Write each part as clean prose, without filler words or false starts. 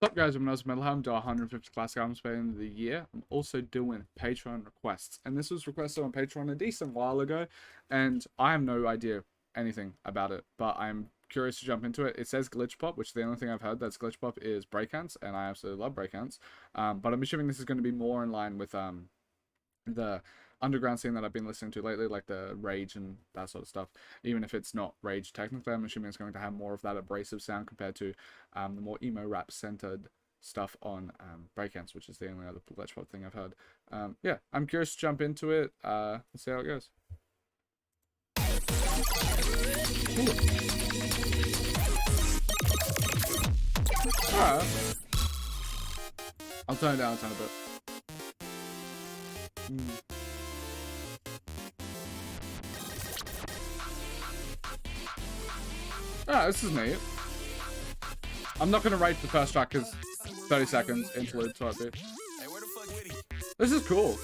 What's up, guys? I'm AUSSIE METALHEAD. I'm doing 150 classic albums by the end of the year. I'm also doing Patreon requests, and this was requested on Patreon a decent while ago, and I have no idea anything about it, but I'm curious to jump into it. It says glitch pop, which the only thing I've heard that's glitch pop is breakdance, and I absolutely love breakdance. But I'm assuming this is going to be more in line with the underground scene that I've been listening to lately, like the rage and that sort of stuff. Even if it's not rage technically, I'm assuming it's going to have more of that abrasive sound compared to the more emo rap centered stuff on breakdance, which is the only other glitch pop thing I've heard. Yeah, I'm curious to jump into it. Let's see how it goes. Alright. I'll turn it down a bit. Ah, this is neat. I'm not gonna rate the first track because 30 seconds interlude type bit. This is cool.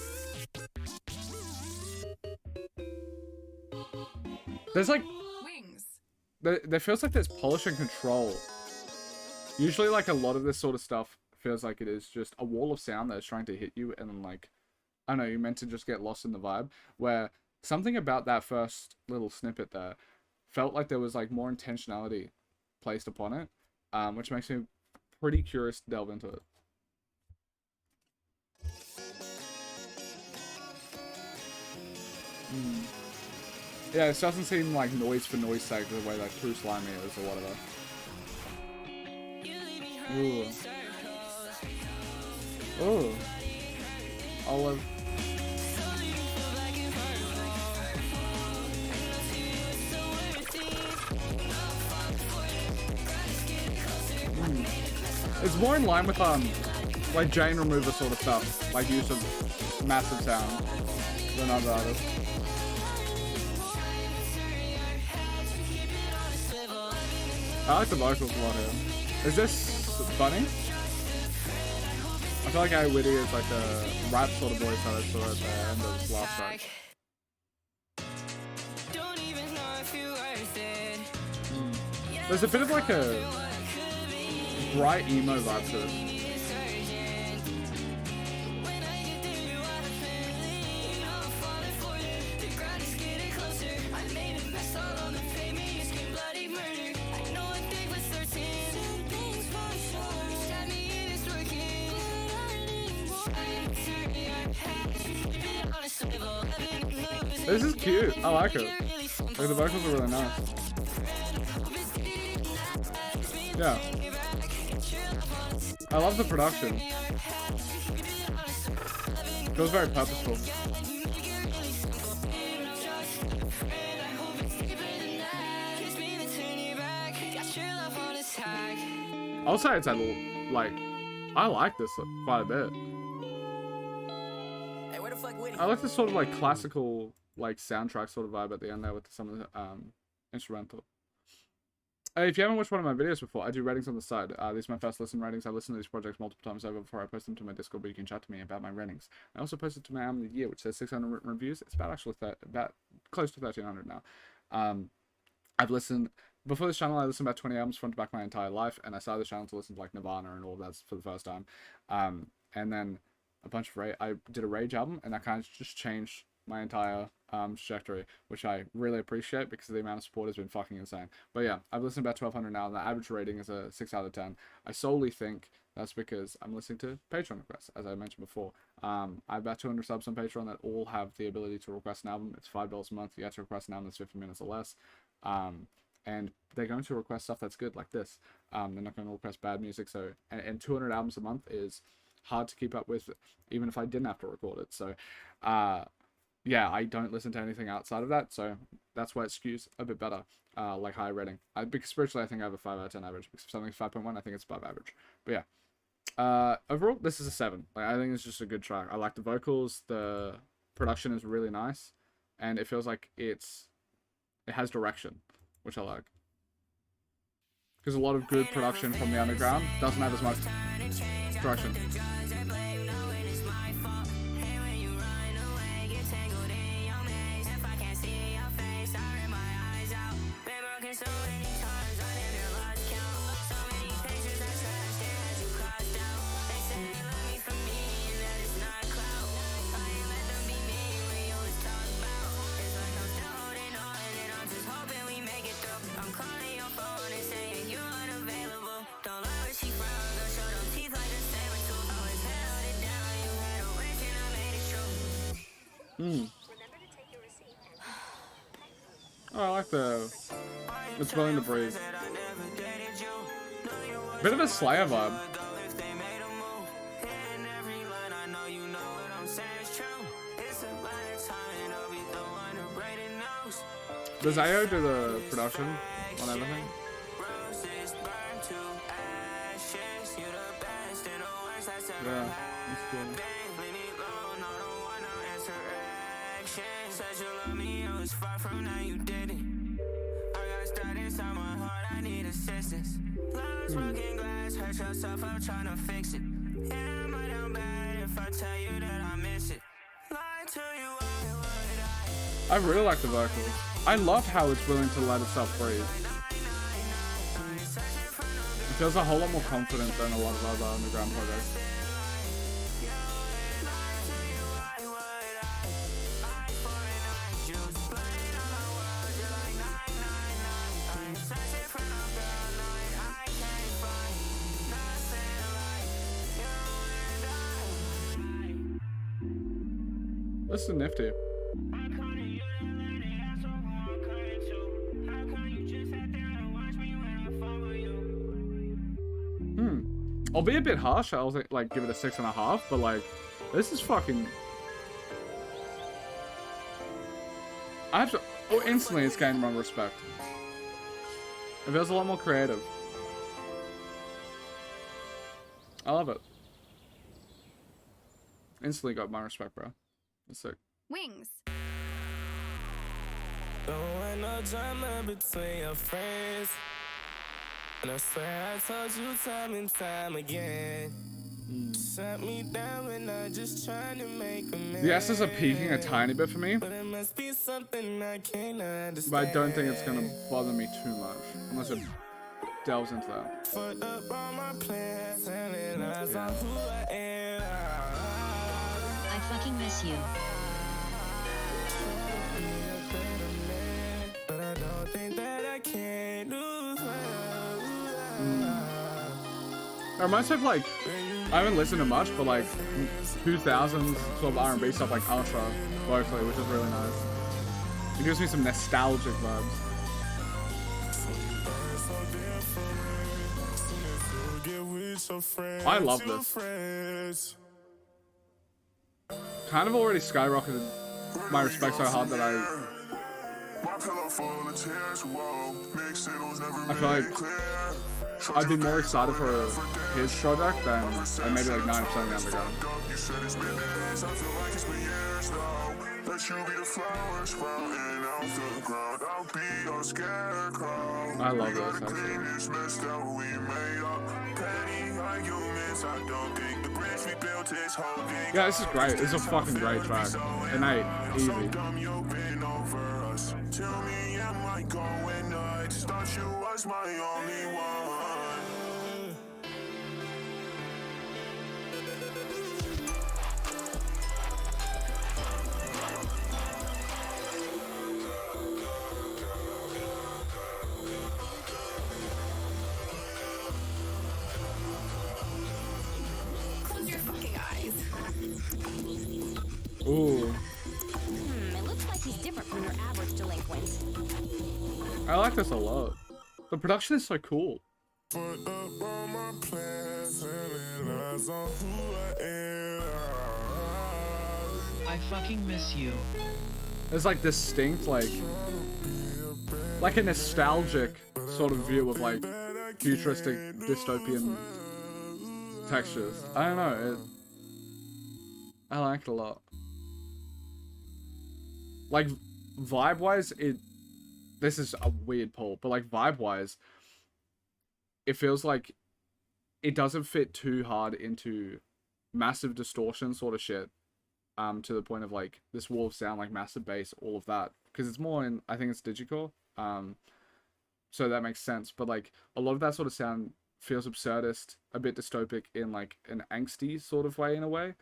There's like there feels like there's polish and control. Usually, like a lot of this sort of stuff feels like it is just a wall of sound that's trying to hit you, and then like I don't know, you're meant to just get lost in the vibe. Where something about that first little snippet there felt like there was like more intentionality placed upon it, which makes me pretty curious to delve into it. Yeah, it doesn't seem like noise for noise sake the way like True Slimy is or whatever. Ooh. Ooh. Olive. It's more in line with like Jane Remover sort of stuff, like use of massive sound than other artists. I like the vocals a lot here. Is this funny? I feel like ayowitty is like a rap sort of voice that I saw at the end of this last track. There's a bit of like a bright emo vibe to it. This is cute. I like it. Like the vocals are really nice. Yeah. I love the production. Feels very purposeful. I'll say it's like I like this quite a bit. I like this sort of like classical like soundtrack sort of vibe at the end there with some of the instrumental. If you haven't watched one of my videos before, I do ratings on the side. These are my first listen ratings. I listen to these projects multiple times over before I post them to my Discord, but you can chat to me about my ratings. I also posted to my album of the year, which says 600 written reviews. It's about actually about close to 1,300 now. I've listened before this channel. I listened about 20 albums front to back my entire life, and I started the channel to listen to like Nirvana and all of that for the first time. And then a bunch of I did a Rage album, and that kind of just changed my entire trajectory, which I really appreciate because the amount of support has been fucking insane. But yeah, I've listened about 1,200 now, and the average rating is a 6 out of 10. I solely think that's because I'm listening to Patreon requests, as I mentioned before. I have about 200 subs on Patreon that all have the ability to request an album. It's $5 a month. You have to request an album that's 50 minutes or less. And they're going to request stuff that's good, like this. They're not going to request bad music. So, and 200 albums a month is hard to keep up with, even if I didn't have to record it. So, yeah, I don't listen to anything outside of that, so that's why it skews a bit better, like higher rating. Because spiritually, I think I have a 5 out of 10 average. Because if something's 5.1, I think it's above average. But yeah, overall, this is a 7. Like, I think it's just a good track. I like the vocals, the production is really nice, and it feels like it has direction, which I like. Because a lot of good production from the underground doesn't have as much direction. Hmm. Oh, I like the... It's willing to breathe. Bit of a Slayer vibe. Does Ayo do the production on everything? Yeah, that's cool. I really like the vocals. I love how it's willing to let itself breathe. It feels a whole lot more confident than a lot of other underground projects. This is nifty. I'll be a bit harsh. I'll like give it a 6.5, but like this is fucking. I have to. Oh, instantly it's gained my respect. It feels a lot more creative. I love it. Instantly got my respect, bro. That's sick. Wings. Don't want no drama between your friends. And I swear I told you time and time again. Shut me down when I'm just trying to make a man. The S's are peaking a tiny bit for me. But it must be something I can't understand. But I don't think it's gonna bother me too much. Unless it delves into that. Fucked up all my plans and realize I'm who I am. I fucking miss you. But I don't think that I can do It reminds me of like, I haven't listened to much, but like 2000s sort of R&B stuff like Usher vocally, which is really nice. It gives me some nostalgic vibes. I love this. Kind of already skyrocketed my respect so hard that I feel like I'd be more excited for his project than maybe like 9% of the underground. I love this actually. Yeah, this is great. This is a fucking great track. Innate, easy. Tell me, am I going nuts? Thought you was my only one. Close your fucking eyes. Ooh. It looks like he's different from your average delinquent. I like this a lot. The production is so cool. I fucking miss you. There's like distinct, like a nostalgic sort of view of like futuristic dystopian textures. I don't know. I like it a lot. Like vibe-wise, this is a weird pull, but like vibe-wise, it feels like it doesn't fit too hard into massive distortion sort of shit. To the point of like this wall of sound, like massive bass, all of that, because it's more in, I think it's digicore, so that makes sense. But like a lot of that sort of sound feels absurdist, a bit dystopic in like an angsty sort of way, in a way,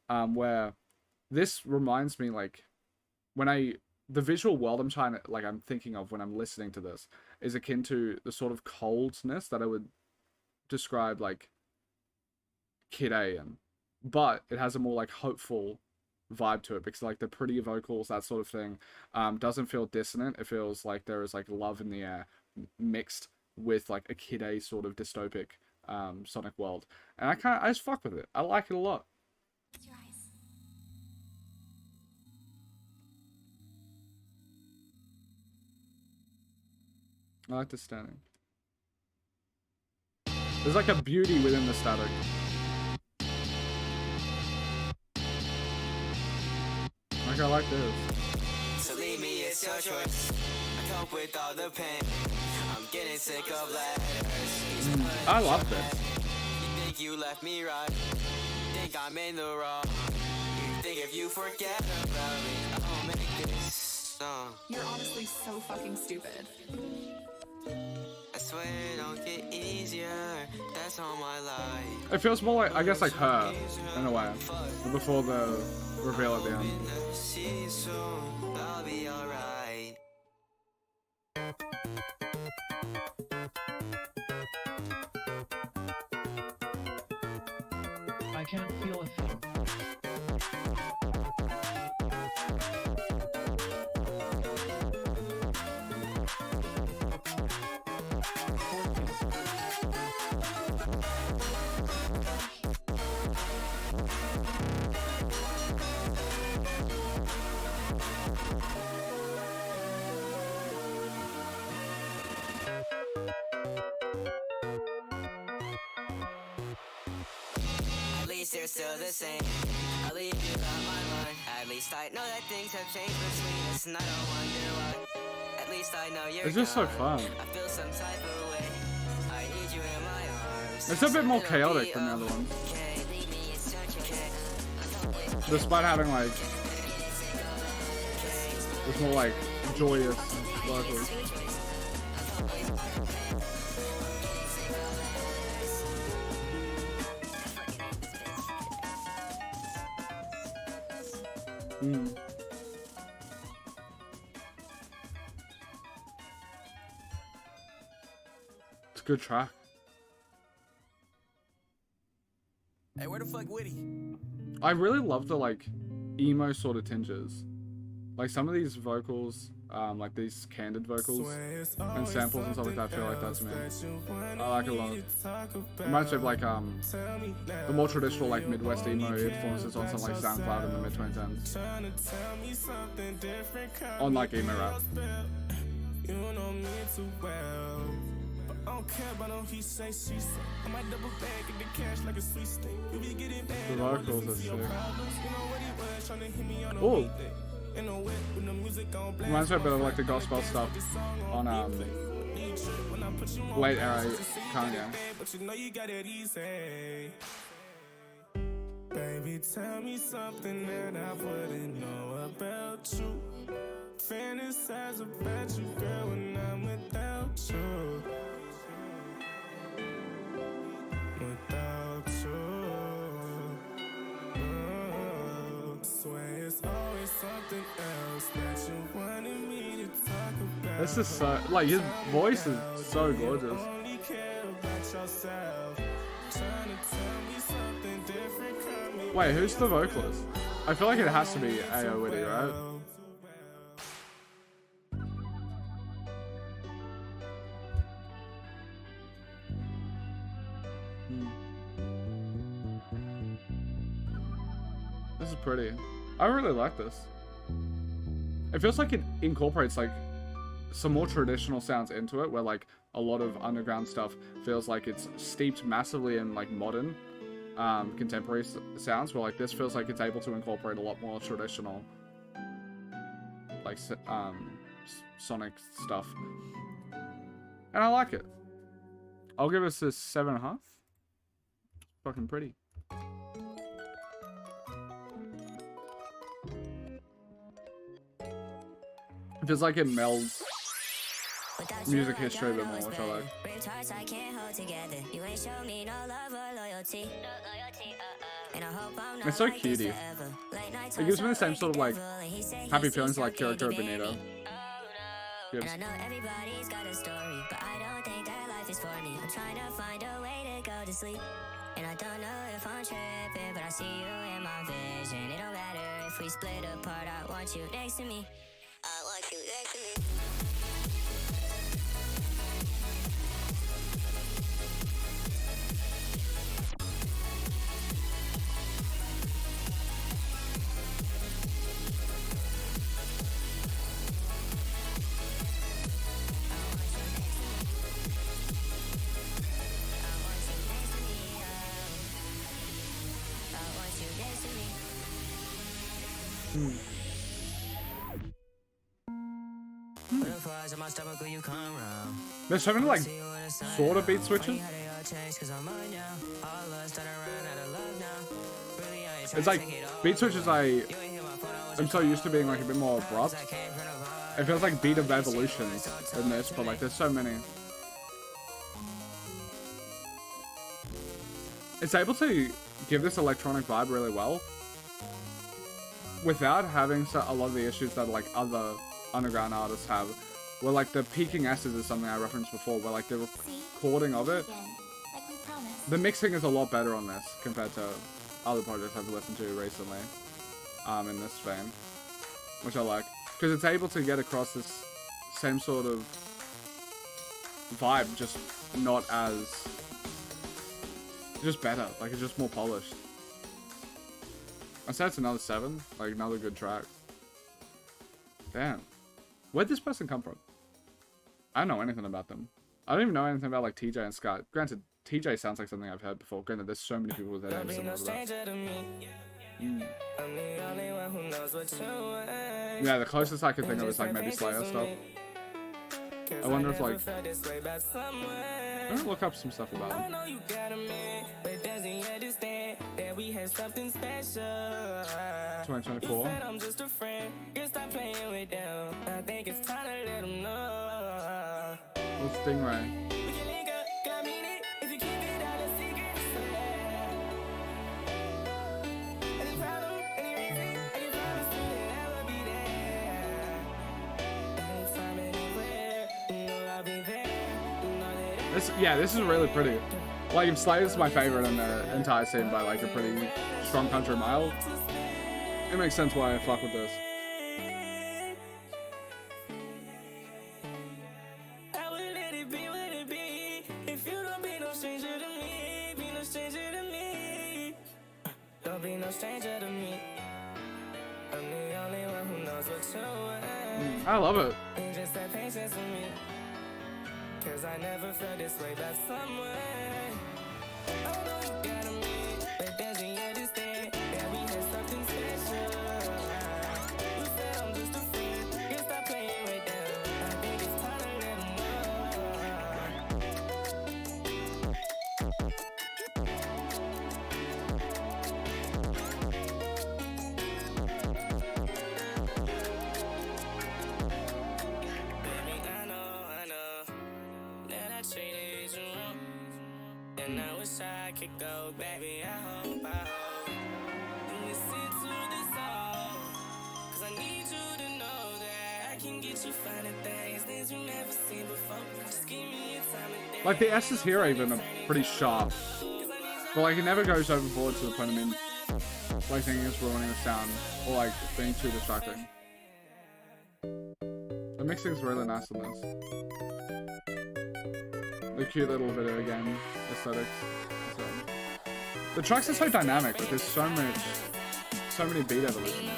where this reminds me like when the visual world I'm thinking of when I'm listening to this is akin to the sort of coldness that I would describe like Kid A in, but it has a more like hopeful vibe to it, because like the pretty vocals, that sort of thing, doesn't feel dissonant. It feels like there is like love in the air mixed with like a kid A sort of dystopic sonic world, and I just fuck with it. I like it a lot. Your eyes. I like the standing. There's like a beauty within the static. Like I like this. So leave me, it's your choice. I cope with all the pain. I'm getting sick of letters. I love this. You think you left me right? You think I'm in the wrong? You think if you forget about me, I'll make this song. You're honestly so fucking stupid. I swear it don't get easier. That's all my life. It feels more like, I guess, like her in a way, before the reveal at the end. See you soon. I'll be alright. I can't feel a thing. At least they're still the same. I'll leave you on my mind. At least I know that things have changed between us, and I don't wonder why. At least I know you're It's just so gone. fun. I feel some type of way. I need you in my arms. It's a bit more It'll chaotic be than the other ones, okay. Leave me, it's such a kick. despite having like this more like joyous vocals. It's a good track. Hey, where the fuck Witty? I really love the like emo sort of tinges. Like some of these vocals, like these candid vocals and samples and stuff like that, feel like that's me. I like it a lot. Reminds me of like the more traditional like Midwest emo influences on something like SoundCloud in the mid 2010s. On like emo rap. You know me too well. I don't care about no he say, she say. I might double back in the cash like a sweet steak. You be getting bad. The vocals are sick. You know what he was trying to hit me on a Ooh. weekday. In a whip with the music on blast. Reminds me a bit of like the gospel stuff on late era Kanye. But you know you got it easy. Baby, tell me something that I wouldn't know about you. Fantasize about you, girl, when I'm without you. Without you. Swear it's always something else that you wanted me to talk about. This is so like his voice is so gorgeous. Only care about yourself. Trying to tell me something different coming. Wait, who's the vocalist? I feel like it has to be AOWITTY, right? This is pretty. I really like this. It feels like it incorporates like some more traditional sounds into it, where like a lot of underground stuff feels like it's steeped massively in like modern contemporary sounds, where like this feels like it's able to incorporate a lot more traditional like sonic stuff, and I like it. I'll give this a 7.5. Fucking pretty. It feels like it melds music history a bit more, which I like. It's so cutie. It gives me the same sort of like happy feelings like Kiriko Benito. Gives. I know everybody's got a story, but I don't think that life is for me. I'm trying to find a way to go to sleep. And I don't know if I'm tripping, but I see you in my vision. It don't matter if we split apart, I want you next to me. I want you next to me. There's so many like sort of beat switches. It's like beat switches I'm so used to being like a bit more abrupt. It feels like beat of evolutions in this, but like there's so many. It's able to give this electronic vibe really well without having a lot of the issues that like other underground artists have, where like the peaking S's is something I referenced before, where like the recording of it, the mixing is a lot better on this compared to other projects I've listened to recently in this vein, which I like, because it's able to get across this same sort of vibe, just not as, just better, like it's just more polished. I said it's another 7, like another good track. Damn. Where'd this person come from? I don't know anything about them. I don't even know anything about like TJ and Scott. Granted, TJ sounds like something I've heard before. Granted, there's so many people with that name similar to that. Yeah, the closest I could think of is like maybe Slayer stuff. I wonder if like... I'm gonna look up some stuff about him. But doesn't understand that we have something special. 2024. I'm just a friend. Just stop playing with them. I think it's time to let them know. What's Stingray? We can link up, got me it. If you keep it out of secret, any problem, any reason, I can promise you that I will be there. Anytime, anywhere, you know I'll be there. This is really pretty. Like, if Slayer's my favorite in the entire scene by like a pretty strong country mile, it makes sense why I fuck with this. I would let it be what it be. If you don't be no stranger to me, be no stranger to me. Don't be no stranger to me. I'm the only one who knows what you want. I love it. You just have patience with me. Cause I never felt this way about someone. I know you got me, but doesn't understand that we have something special. You said I'm just a friend, you stop playing with them. I think it's time to let them Baby, I know that I treated you wrong. And I wish I could go, baby, I hope. You listen to this song, cause I need you to know that I can get you finding things you never seen before. Just give me a time and day. Like the S's here even are pretty sharp, but like it never goes overboard to the point of me like thinking it's ruining the sound or like being too distracting. The mixing's really nice on this. The cute little video game aesthetics. So, the tracks are so dynamic, but there's so many beat evolutions.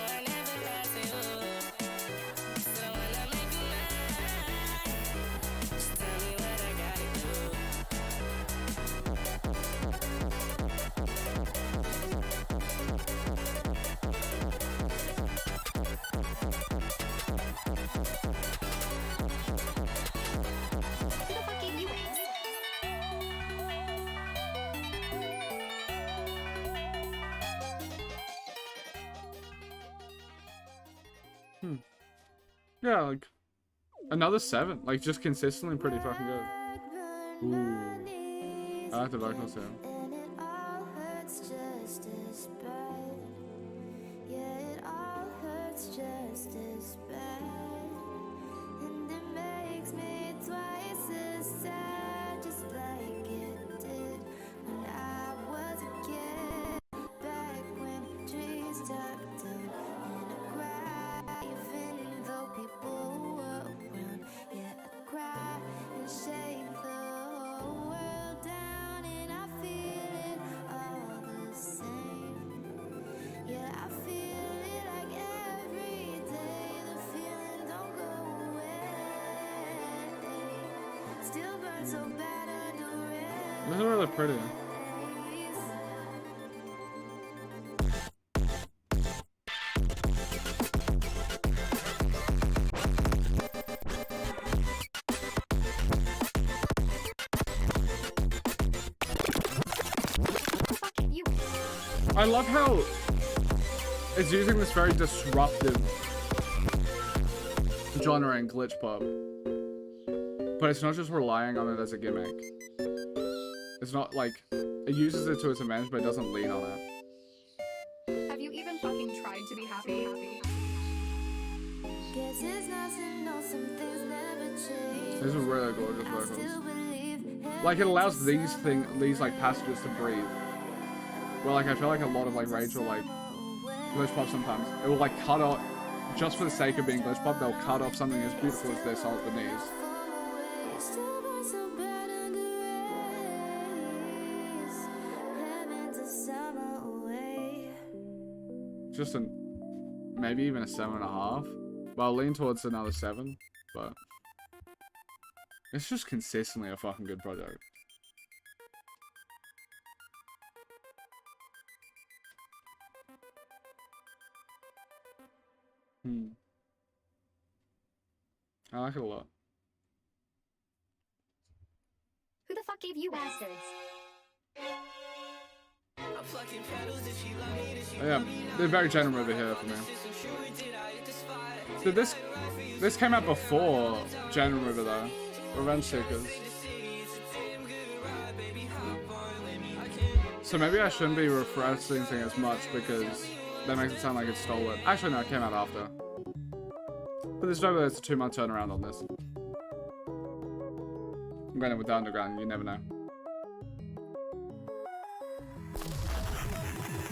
Yeah, like another 7, like just consistently pretty fucking good. Ooh, I like the vocals here. This is really pretty. I love how it's using this very disruptive genre in glitch pop, but it's not just relying on it as a gimmick. It's not like it uses it to its advantage, but it doesn't lean on it. Have you even fucking tried to be happy? These are really gorgeous vocals. Like it allows these like passages to breathe. Where like I feel like a lot of like rage or like glitch pop sometimes it will like cut off just for the sake of being glitch pop. They'll cut off something as beautiful as this at the knees. Just a maybe even a 7.5. But I'll lean towards another 7. But it's just consistently a fucking good project. I like it a lot. Who the fuck gave you bastards? Oh, yeah, they're very general over here for me. So this came out before General River though. Revenge Seekers. So maybe I shouldn't be referencing as much because that makes it sound like it's stolen. Actually no, it came out after. But there's no way there's a 2-month turnaround on this. I'm going in with the underground, you never know.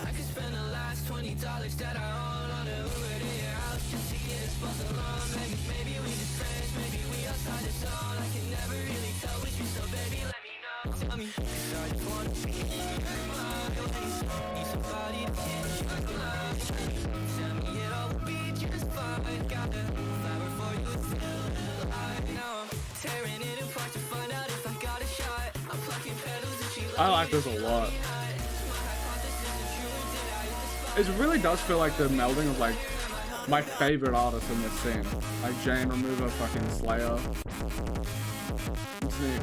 I could spend the last $20 that I own on a Uber to your house just to get us both alone. Maybe we just friends, maybe we outside the zone. I can never really tell with you, so baby, let me know. Tell me, 'cause I just want to be need somebody to kiss you like a love. Tell me it all will be just fine. Got a flower for you, it's still alive. Now I'm tearing it apart to find out if I got a shot. I'm plucking petals and she I like this a lot. It really does feel like the melding of like my favorite artists in this scene. Like Jane Remover, fucking Slayer. It's neat.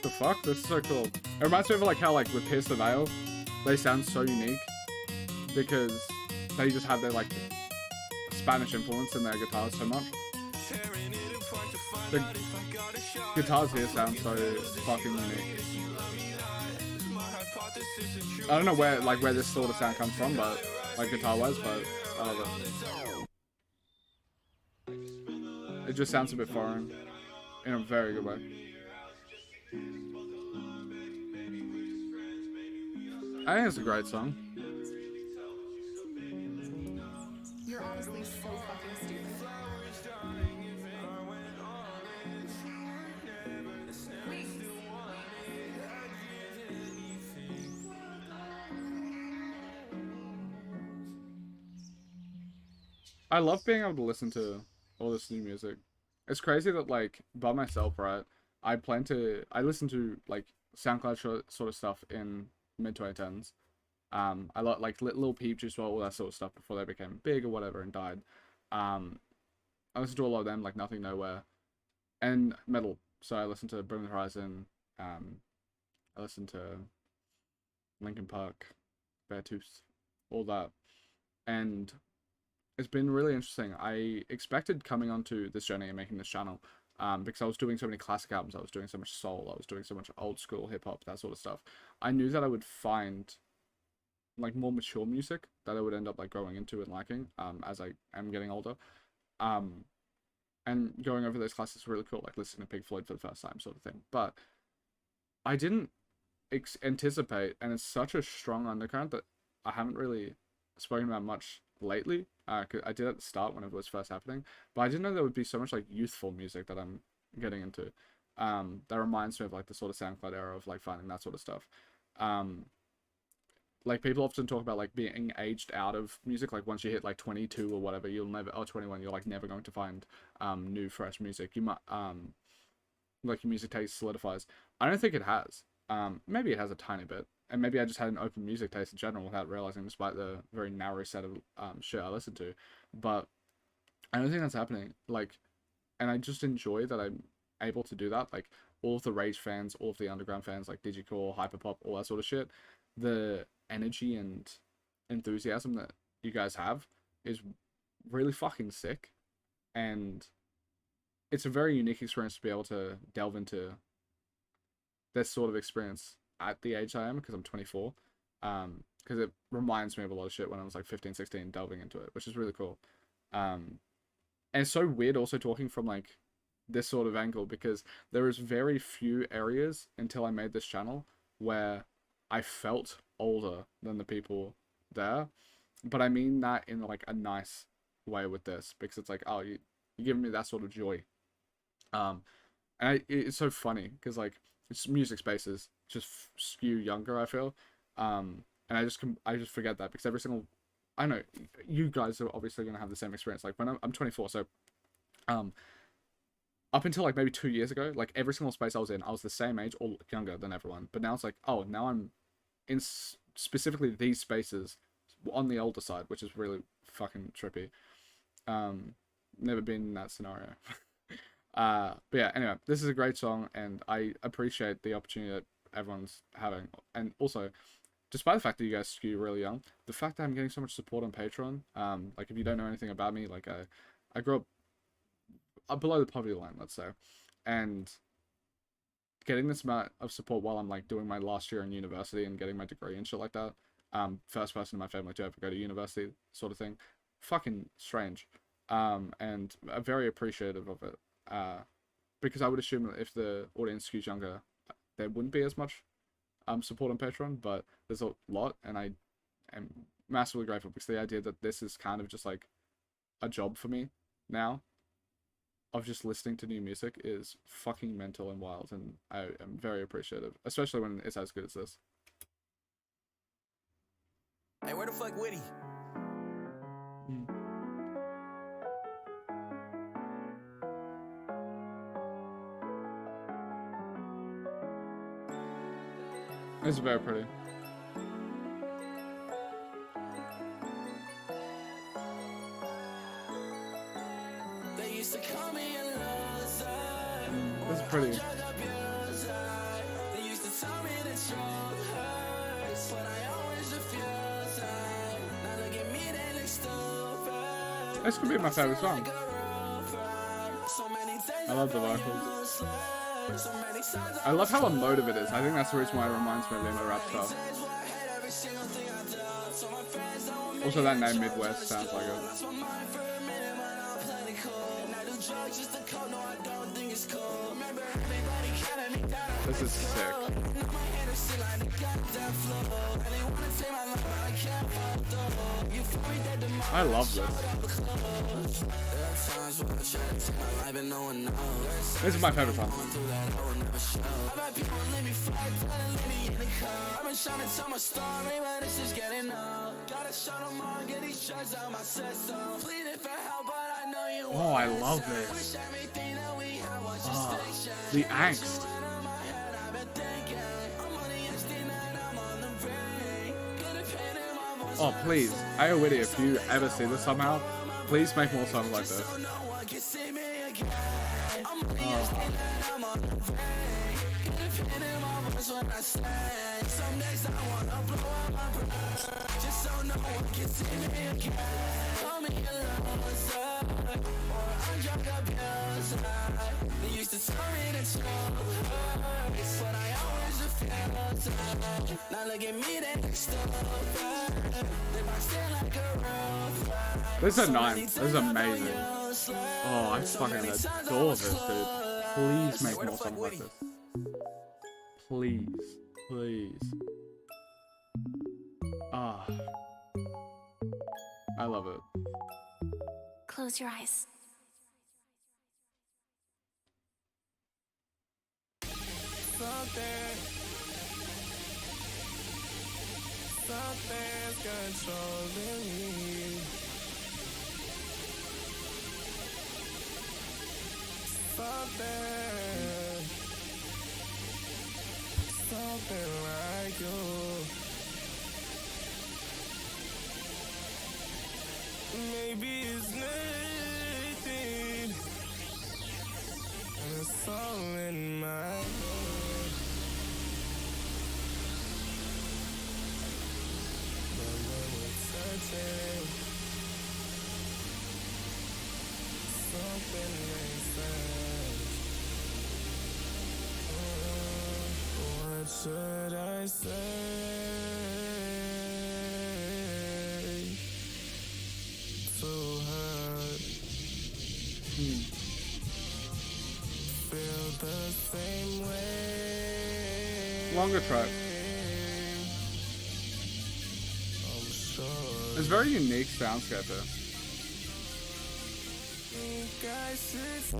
The fuck? This is so cool. It reminds me of like how like with Pierce the Veil, they sound so unique because they just have their like Spanish influence in their guitars so much. The guitars here sound so fucking unique. I don't know where this sort of sound comes from, but like guitar wise, but I love it. It just sounds a bit foreign in a very good way. I think it's a great song. You're honestly so fucking stupid. I love being able to listen to all this new music. It's crazy that like by myself, right? I listen to like SoundCloud sort of stuff in mid 2010s. I like Lil Peep, Juice WRLD, all that sort of stuff before they became big or whatever and died. I listened to a lot of them, like Nothing Nowhere, and metal. So I listened to Bring the Horizon. I listened to Linkin Park, Beartooth, all that, and it's been really interesting. I expected coming onto this journey and making this channel, because I was doing so many classic albums, I was doing so much soul, I was doing so much old school hip hop, that sort of stuff. I knew that I would find like more mature music that I would end up like growing into and liking as I am getting older. And going over those classes is really cool, like listening to Pink Floyd for the first time sort of thing. But I didn't anticipate, and it's such a strong undercurrent that I haven't really spoken about much lately. I did at the start when it was first happening, but I didn't know there would be so much like youthful music that I'm getting into. That reminds me of like the sort of SoundCloud era of like finding that sort of stuff. like people often talk about like being aged out of music. Like once you hit like 22 or whatever, you'll never, or 21, you're like never going to find new fresh music. You might like your music taste solidifies. I don't think it has. Maybe it has a tiny bit, and maybe I just had an open music taste in general without realizing, despite the very narrow set of shit I listen to. But I don't think that's happening. Like, and I just enjoy that I'm able to do that. Like all of the Rage fans, all of the underground fans, like digicore, hyperpop, all that sort of shit. The energy and enthusiasm that you guys have is really fucking sick, and it's a very unique experience to be able to delve into this sort of experience at the age I am, because I'm 24, because it reminds me of a lot of shit when I was like 15, 16, delving into it, which is really cool. And it's so weird also talking from like this sort of angle, because there is very few areas until I made this channel where I felt older than the people there, but I mean that in like a nice way with this, because it's like, oh, you're giving me that sort of joy. And it's so funny because like it's music spaces just skew younger, I feel, and I just forget that, because every single, I know you guys are obviously gonna have the same experience. Like when I'm 24, so up until like maybe 2 years ago, like every single space I was in, I was the same age or younger than everyone. But now it's like, oh, now I'm in specifically these spaces on the older side, which is really fucking trippy. Never been in that scenario. But yeah, anyway, this is a great song, and I appreciate the opportunity that everyone's having. And also, despite the fact that you guys skew really young, the fact that I'm getting so much support on Patreon, like if you don't know anything about me, like I grew up below the poverty line, let's say, and getting this amount of support while I'm like doing my last year in university and getting my degree and shit like that, first person in my family to ever go to university, sort of thing, fucking strange, and I'm very appreciative of it, because I would assume that if the audience skews younger, there wouldn't be as much support on Patreon, but there's a lot, and I am massively grateful, because the idea that this is kind of just like a job for me now, of just listening to new music, is fucking mental and wild, and I am very appreciative, especially when it's as good as this. Hey, where the fuck Witty? It's very pretty. They used to call me a loser. This is pretty. They used to tell me the truth hurts, but I always refuse. Now look at me, they look stupid. This could be my favorite song. I love the vocals. I love how emotive it is. I think that's the reason why it reminds me of emo rap stuff. Also, that name Midwest sounds like it. This is sick. I love this. This is my favorite song. Oh, I love this. Oh, the angst. Oh, please, AUSSIE, if you ever see this somehow, please make more songs like this. This is 9. This is amazing. Oh, I fucking adore this, dude. Please make more songs like this. Please. Please. Ah. I love it. Close your eyes. Something's controlling me. Something like you. Maybe it's nothing, and it's all in my head. But when we're touching, something makes sense. What should I say to her? Feel the same way. Longer track. I'm sure. It's very unique soundscape there. Think I should stay.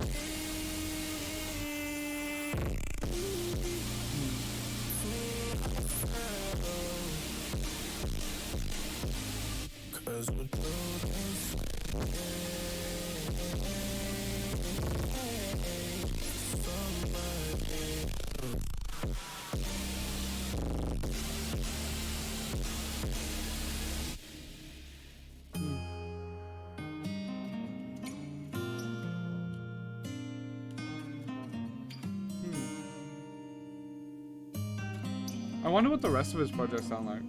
Cause we're through this. I wonder what the rest of his projects sound like.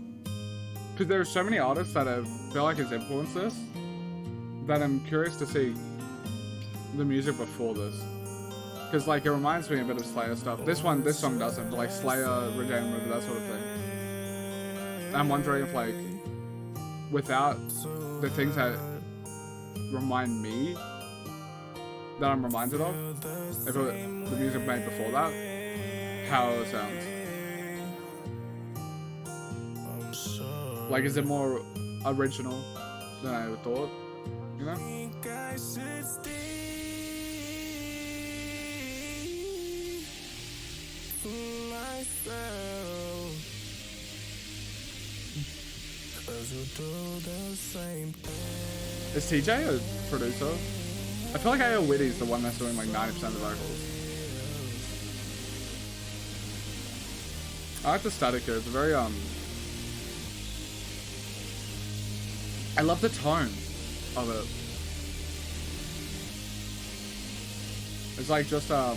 Because there are so many artists that I feel like has influenced this, that I'm curious to see the music before this. Because like it reminds me a bit of Slayer stuff. This song doesn't, but like Slayer, Regain River, that sort of thing. I'm wondering if like, without the things that remind me that I'm reminded of, if the music made before that, how it sounds. Like, is it more original than I ever thought? You know? Think I should stay to myself. Cause you do the same thing. Is TJ a producer? I feel like AOWitty is the one that's doing like 90% of the vocals. I like the static here. It's very I love the tone of it. It's like just like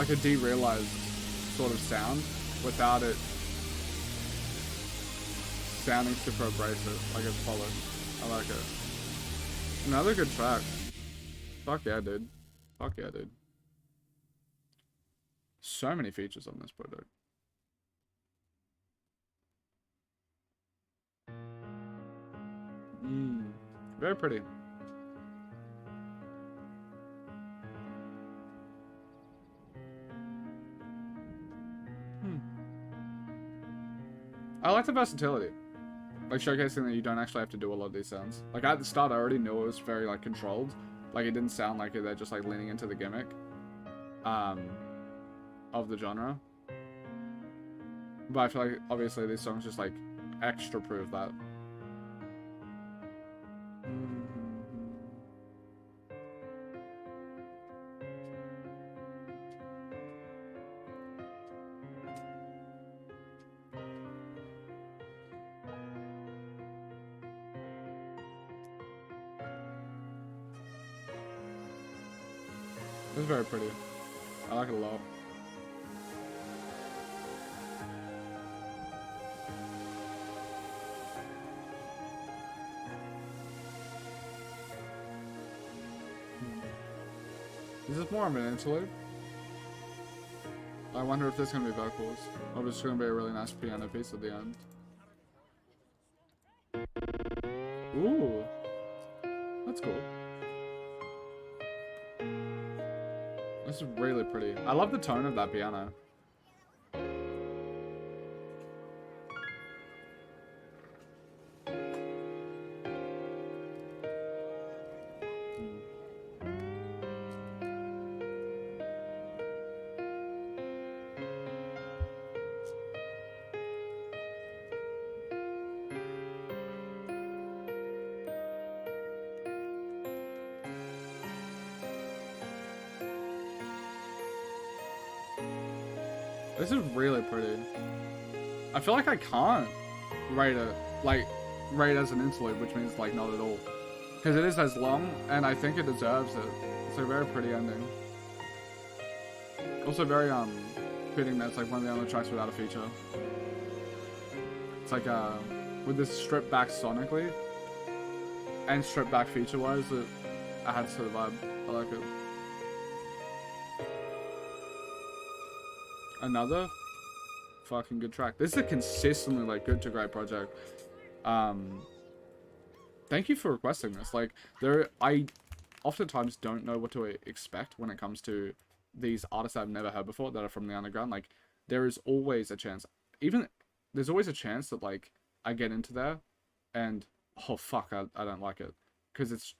a derealized sort of sound without it sounding super abrasive, like it's polished. I like it. Another good track. Fuck yeah, dude. Fuck yeah, dude. So many features on this project. Very pretty. I like the versatility. Like showcasing that you don't actually have to do a lot of these sounds. Like at the start I already knew it was very like controlled. Like it didn't sound like they're just like leaning into the gimmick of the genre. But I feel like obviously these songs just like extra prove that. It's very pretty. I like it a lot. Is this more of an interlude? I wonder if there's gonna be vocals, or if it's gonna be a really nice piano piece at the end. Ooh, that's cool. This is really pretty. I love the tone of that piano. This is really pretty. I feel like I can't rate it, like, rate as an interlude, which means, like, not at all. Because it is as long, and I think it deserves it. It's a very pretty ending. Also very, fitting that it's, like, one of the only tracks without a feature. It's like, with this stripped back sonically, and stripped back feature-wise, it adds to the vibe. I like it. Another fucking good track. This is a consistently, like, good to great project. Thank you for requesting this. Like, I oftentimes don't know what to expect when it comes to these artists I've never heard before that are from the underground. Like, there is always a chance. There's always a chance that, like, I get into there and, oh, fuck, I don't like it. Because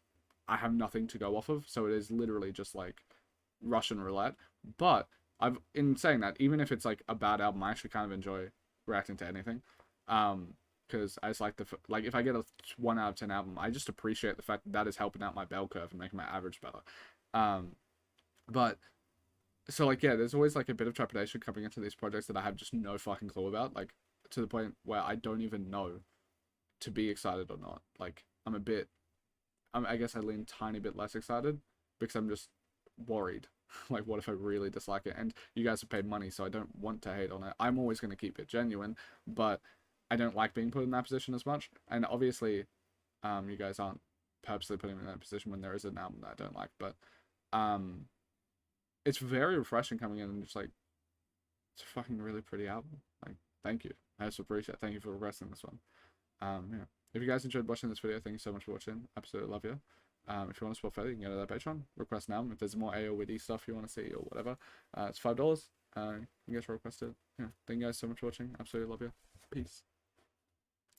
I have nothing to go off of. So it is literally just, like, Russian roulette. But in saying that, even if it's, like, a bad album, I actually kind of enjoy reacting to anything. Because I just like if I get a 1 out of 10 album, I just appreciate the fact that is helping out my bell curve and making my average better. But so, like, yeah, there's always, like, a bit of trepidation coming into these projects that I have just no fucking clue about, like, to the point where I don't even know to be excited or not. Like, I guess I lean tiny bit less excited because I'm just worried. Like, what if I really dislike it? And you guys have paid money, so I don't want to hate on it. I'm always going to keep it genuine, but I don't like being put in that position as much. And obviously, you guys aren't purposely putting me in that position when there is an album that I don't like. But it's very refreshing coming in and just, like, it's a fucking really pretty album. Like, thank you. I just appreciate it. Thank you for requesting this one. Yeah. If you guys enjoyed watching this video, thank you so much for watching. Absolutely love you. If you want to support further, you can go to their Patreon, request an album. If there's more AOWitty stuff you want to see or whatever, it's $5. You guys request it. Yeah. Thank you guys so much for watching. Absolutely love you. Peace.